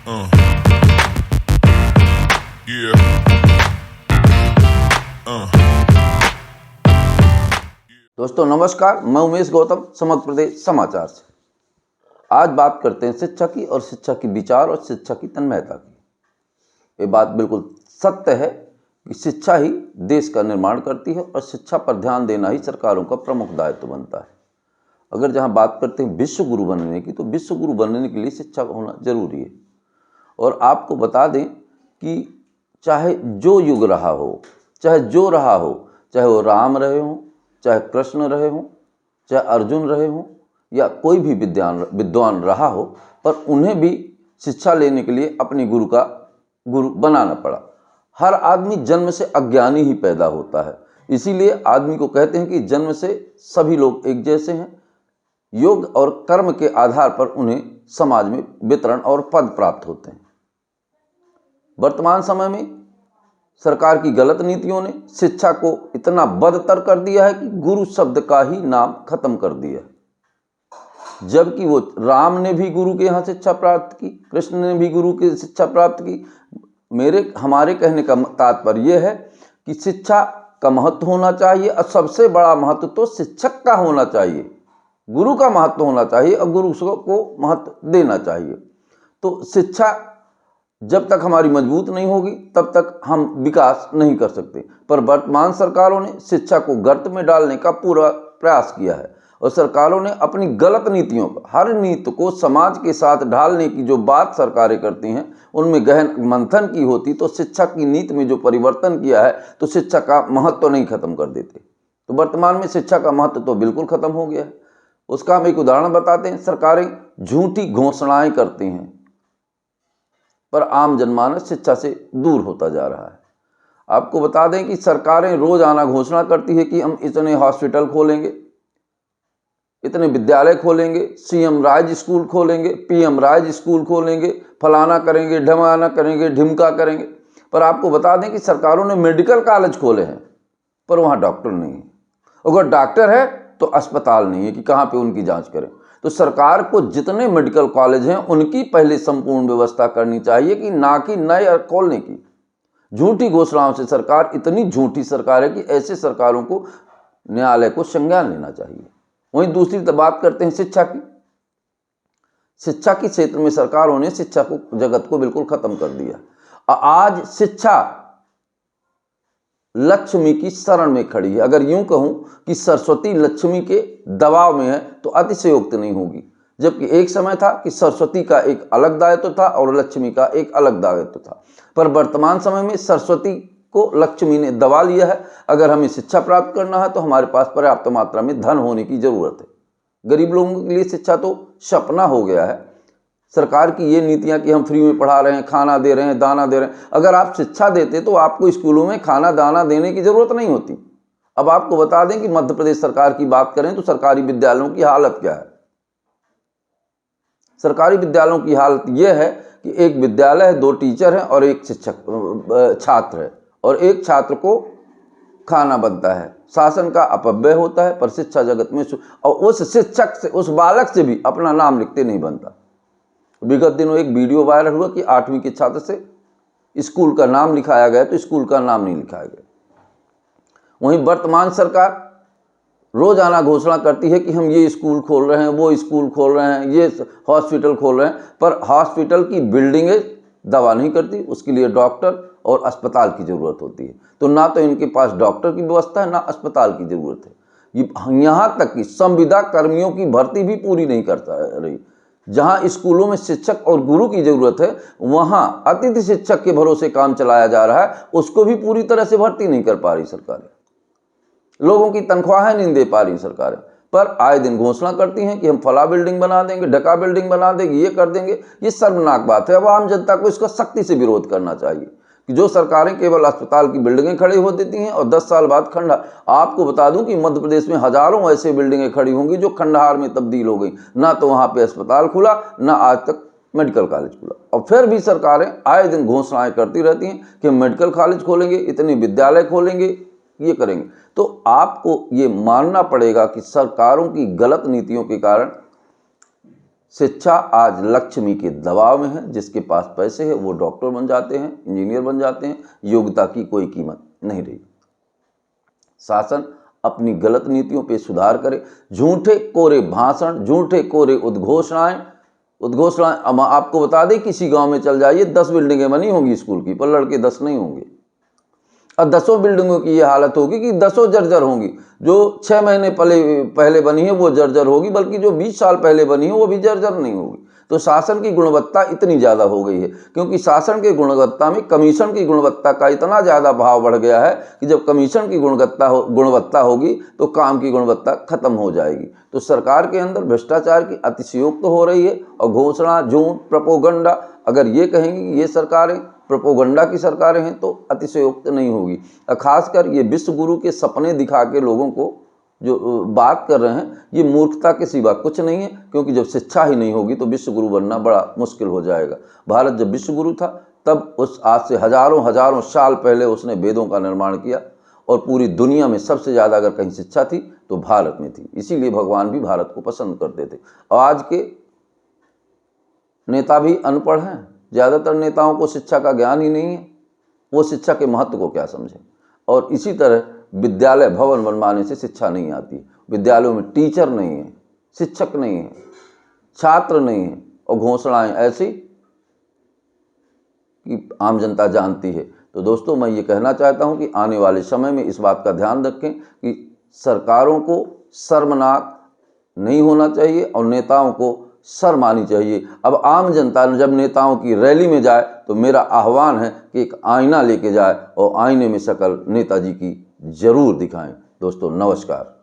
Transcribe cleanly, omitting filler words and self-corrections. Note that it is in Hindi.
Uh, yeah. दोस्तों नमस्कार, मैं उमेश गौतम, समग्र प्रदेश समाचार से। आज बात करते हैं शिक्षा की और शिक्षा की विचार और शिक्षा की तन्मयता की। ये बात बिल्कुल सत्य है कि शिक्षा ही देश का निर्माण करती है और शिक्षा पर ध्यान देना ही सरकारों का प्रमुख दायित्व बनता है। अगर जहाँ बात करते हैं विश्व गुरु बनने की, तो विश्व गुरु बनने के लिए शिक्षा होना जरूरी है। और आपको बता दें कि चाहे जो युग रहा हो, चाहे जो रहा हो, चाहे वो राम रहे हों, चाहे कृष्ण रहे हों, चाहे अर्जुन रहे हों, या कोई भी विद्वान रहा हो, पर उन्हें भी शिक्षा लेने के लिए अपने गुरु बनाना पड़ा। हर आदमी जन्म से अज्ञानी ही पैदा होता है, इसीलिए आदमी को कहते हैं कि जन्म से सभी लोग एक जैसे हैं। योग और कर्म के आधार पर उन्हें समाज में वितरण और पद प्राप्त होते हैं। वर्तमान समय में सरकार की गलत नीतियों ने शिक्षा को इतना बदतर कर दिया है कि गुरु शब्द का ही नाम खत्म कर दिया है। जबकि वो राम ने भी गुरु के यहाँ शिक्षा प्राप्त की, कृष्ण ने भी गुरु की शिक्षा प्राप्त की। हमारे कहने का तात्पर्य यह है कि शिक्षा का महत्व होना चाहिए, और सबसे बड़ा महत्व तो शिक्षक का होना चाहिए, गुरु का महत्व होना चाहिए, और गुरु को महत्व देना चाहिए। तो शिक्षा जब तक हमारी मजबूत नहीं होगी, तब तक हम विकास नहीं कर सकते। पर वर्तमान सरकारों ने शिक्षा को गर्त में डालने का पूरा प्रयास किया है, और सरकारों ने अपनी गलत नीतियों पर, हर नीति को समाज के साथ ढालने की जो बात सरकारें करती हैं, उनमें गहन मंथन की होती तो शिक्षा की नीति में जो परिवर्तन किया है, तो शिक्षा का महत्व तो नहीं खत्म कर देते। तो वर्तमान में शिक्षा का महत्व तो बिल्कुल खत्म हो गया है। उसका हम एक उदाहरण बताते हैं। सरकारें झूठी घोषणाएं करती हैं, पर आम जनमानस शिक्षा से दूर होता जा रहा है। आपको बता दें कि सरकारें रोजाना घोषणा करती है कि हम इतने हॉस्पिटल खोलेंगे, इतने विद्यालय खोलेंगे, सीएम राज स्कूल खोलेंगे, पीएम राज स्कूल खोलेंगे, फलाना करेंगे, ढमाना करेंगे, ढिमका करेंगे। पर आपको बता दें कि सरकारों ने मेडिकल कॉलेज खोले हैं, पर वहाँ डॉक्टर नहीं है। अगर डॉक्टर है तो अस्पताल नहीं है कि कहाँ पे उनकी जांच करें। तो सरकार को जितने मेडिकल कॉलेज हैं उनकी पहले संपूर्ण व्यवस्था करनी चाहिए, कि ना कि नए खोलने की। झूठी घोषणाओं से सरकार इतनी झूठी सरकार है कि ऐसे सरकारों को न्यायालय को संज्ञान लेना चाहिए। वहीं दूसरी बात करते हैं शिक्षा की। शिक्षा के क्षेत्र में सरकारों ने शिक्षा को जगत को बिल्कुल खत्म कर दिया। आज शिक्षा लक्ष्मी की शरण में खड़ी है। अगर यूं कहूं कि सरस्वती लक्ष्मी के दबाव में है, तो अतिशयोक्ति नहीं होगी। जबकि एक समय था कि सरस्वती का एक अलग दायित्व था और लक्ष्मी का एक अलग दायित्व था, पर वर्तमान समय में सरस्वती को लक्ष्मी ने दबा लिया है। अगर हमें शिक्षा प्राप्त करना है तो हमारे पास पर्याप्त मात्रा में धन होने की जरूरत है। गरीब लोगों के लिए शिक्षा तो सपना हो गया है। सरकार की ये नीतियां कि हम फ्री में पढ़ा रहे हैं, खाना दे रहे हैं, दाना दे रहे हैं। अगर आप शिक्षा देते तो आपको स्कूलों में खाना दाना देने की जरूरत नहीं होती। अब आपको बता दें कि मध्य प्रदेश सरकार की बात करें तो सरकारी विद्यालयों की हालत क्या है। सरकारी विद्यालयों की हालत यह है कि एक विद्यालय है, 2 टीचर हैं और एक शिक्षक छात्र है, और एक छात्र को खाना बनता है। शासन का अपव्यय होता है, पर शिक्षा जगत में और उस शिक्षक से, उस बालक से भी अपना नाम लिखते नहीं बनता। विगत दिनों एक वीडियो वायरल हुआ कि 8वीं के छात्र से स्कूल का नाम लिखाया गया, तो स्कूल का नाम नहीं लिखाया गया। वहीं वर्तमान सरकार रोजाना घोषणा करती है कि हम ये स्कूल खोल रहे हैं, वो स्कूल खोल रहे हैं, ये हॉस्पिटल खोल रहे हैं, पर हॉस्पिटल की बिल्डिंगें दवा नहीं करती। उसके लिए डॉक्टर और अस्पताल की जरूरत होती है। तो ना तो इनके पास डॉक्टर की व्यवस्था है, ना अस्पताल की जरूरत है। यहाँ तक कि संविदा कर्मियों की भर्ती भी पूरी नहीं करता रही। जहां स्कूलों में शिक्षक और गुरु की जरूरत है, वहां अतिथि शिक्षक के भरोसे काम चलाया जा रहा है। उसको भी पूरी तरह से भर्ती नहीं कर पा रही सरकारें। लोगों की तनख्वाहें नहीं दे पा रही सरकारें, पर आए दिन घोषणा करती हैं कि हम फला बिल्डिंग बना देंगे, ढका बिल्डिंग बना देंगे, ये कर देंगे। ये शर्मनाक बात है। अब आम जनता को इसका सख्ती से विरोध करना चाहिए कि जो सरकारें केवल अस्पताल की बिल्डिंगें खड़ी हो देती हैं और 10 साल बाद आपको बता दूं कि मध्य प्रदेश में हजारों ऐसे बिल्डिंगें खड़ी होंगी जो खंडहार में तब्दील हो गई। ना तो वहां पे अस्पताल खुला, ना आज तक मेडिकल कॉलेज खुला। और फिर भी सरकारें आए दिन घोषणाएं करती रहती हैं कि मेडिकल कॉलेज खोलेंगे, इतने विद्यालय खोलेंगे, ये करेंगे। तो आपको ये मानना पड़ेगा कि सरकारों की गलत नीतियों के कारण शिक्षा आज लक्ष्मी के दबाव में है। जिसके पास पैसे है वो डॉक्टर बन जाते हैं, इंजीनियर बन जाते हैं, योग्यता की कोई कीमत नहीं रही। शासन अपनी गलत नीतियों पे सुधार करे। झूठे कोरे भाषण, झूठे कोरे उद्घोषणाएं अब आपको बता दें, किसी गांव में चल जाइए 10 बिल्डिंगें बनी होंगी स्कूल की, पर लड़के 10 नहीं होंगे। और 10 बिल्डिंगों की ये हालत होगी कि 10 जर्जर होंगी। जो 6 महीने पहले बनी है वो जर्जर होगी, बल्कि जो 20 साल पहले बनी है वो भी जर्जर नहीं होगी। तो शासन की गुणवत्ता इतनी ज़्यादा हो गई है, क्योंकि शासन की गुणवत्ता में कमीशन की गुणवत्ता का इतना ज़्यादा भाव बढ़ गया है कि जब कमीशन की गुणवत्ता होगी तो काम की गुणवत्ता खत्म हो जाएगी। तो सरकार के अंदर भ्रष्टाचार की अतिशयोक्ति हो रही है, और घोषणा, झूठ, प्रोपोगंडा, अगर ये कहेंगे कि ये सरकारें प्रोपोगंडा की सरकारें हैं तो अतिशयोक्ति नहीं होगी। खासकर ये विश्व गुरु के सपने दिखा के लोगों को जो बात कर रहे हैं, ये मूर्खता के सिवा कुछ नहीं है, क्योंकि जब शिक्षा ही नहीं होगी तो विश्व गुरु बनना बड़ा मुश्किल हो जाएगा। भारत जब विश्व गुरु था तब उस आज से हजारों साल पहले उसने वेदों का निर्माण किया, और पूरी दुनिया में सबसे ज़्यादा अगर कहीं शिक्षा थी तो भारत में थी। इसीलिए भगवान भी भारत को पसंद करते थे। और आज के नेता भी अनपढ़ हैं, ज़्यादातर नेताओं को शिक्षा का ज्ञान ही नहीं है, वो शिक्षा के महत्व को क्या समझें। और इसी तरह विद्यालय भवन बनवाने से शिक्षा नहीं आती। विद्यालयों में टीचर नहीं है, शिक्षक नहीं है, छात्र नहीं है, और घोषणाएं ऐसी कि आम जनता जानती है। तो दोस्तों, मैं ये कहना चाहता हूं कि आने वाले समय में इस बात का ध्यान रखें कि सरकारों को शर्मनाक नहीं होना चाहिए और नेताओं को शर्म आनी चाहिए। अब आम जनता जब नेताओं की रैली में जाए तो मेरा आह्वान है कि एक आईना लेके जाए और आईने में शक्ल नेताजी की जरूर दिखाएं। दोस्तों नमस्कार।